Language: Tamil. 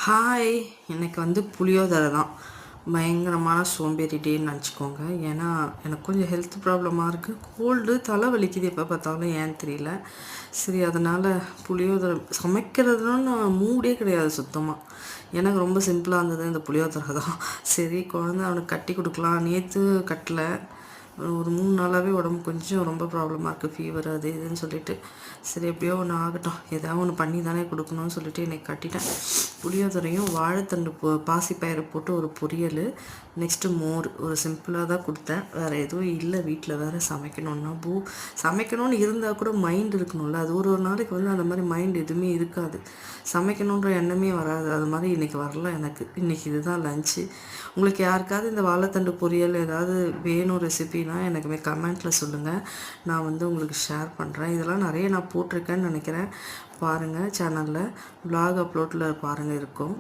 ஹாய்! இன்னைக்கு புளியோதரை தான். பயங்கரமான சோம்பேறி டேன்னு நெனச்சுக்கோங்க. ஏன்னா, எனக்கு கொஞ்சம் ஹெல்த் ப்ராப்ளமாக இருக்குது. கோல்டு, தலை வலிக்குது எப்போ பார்த்தாலும் ஏன்னு தெரியல. சரி அதனால் புளியோதரை சமைக்கிறதுன்னு மூடே கிடையாது சுத்தமா. எனக்கு ரொம்ப சிம்பிளாக இருந்தது இந்த புளியோதரை தான். சரி குழந்த அவனுக்கு கட்டி குடுக்கலாம். நேத்து கட்டல. ஒரு 3 நாளாவே உடம்பு கொஞ்சம் ரொம்ப ப்ராப்ளமாக இருக்குது. ஃபீவர் அது இதுன்னு சொல்லிட்டு, சரி எப்படியோ ஒன்று ஆகட்டும். ஏதாவது ஒன்று பண்ணி தானே குடுக்கணும்னு சொல்லிட்டு இன்னைக்கு கட்டிட்டேன். புளியோதரையும் வாழைத்தண்டு பாசிப்பயிறு போட்டு ஒரு பொரியல், நெக்ஸ்ட்டு மோர். ஒரு சிம்பிளாக தான் கொடுத்தேன். வேறு எதுவும் இல்லை வீட்டில். வேறு சமைக்கணுன்னா சமைக்கணும்னு இருந்தால் கூட மைண்ட் இருக்கணும்ல. அது ஒரு நாளைக்கு அந்த மாதிரி மைண்ட் எதுவுமே இருக்காது. சமைக்கணுன்ற எண்ணமே வராது. அது மாதிரி இன்றைக்கி வரல எனக்கு. இன்றைக்கி இதுதான் லன்ச்சு. உங்களுக்கு யாருக்காவது இந்த வாழைத்தண்டு பொரியல் ஏதாவது வேணும் ரெசிபினா எனக்குமே கமெண்ட்டில் சொல்லுங்கள். நான் உங்களுக்கு ஷேர் பண்ணுறேன். இதெல்லாம் நிறைய நான் போட்டிருக்கேன்னு நினைக்கிறேன். பாருங்கள் சேனலில் வ்ளாக் அப்லோடில் பாருங்கள் இருக்கும்.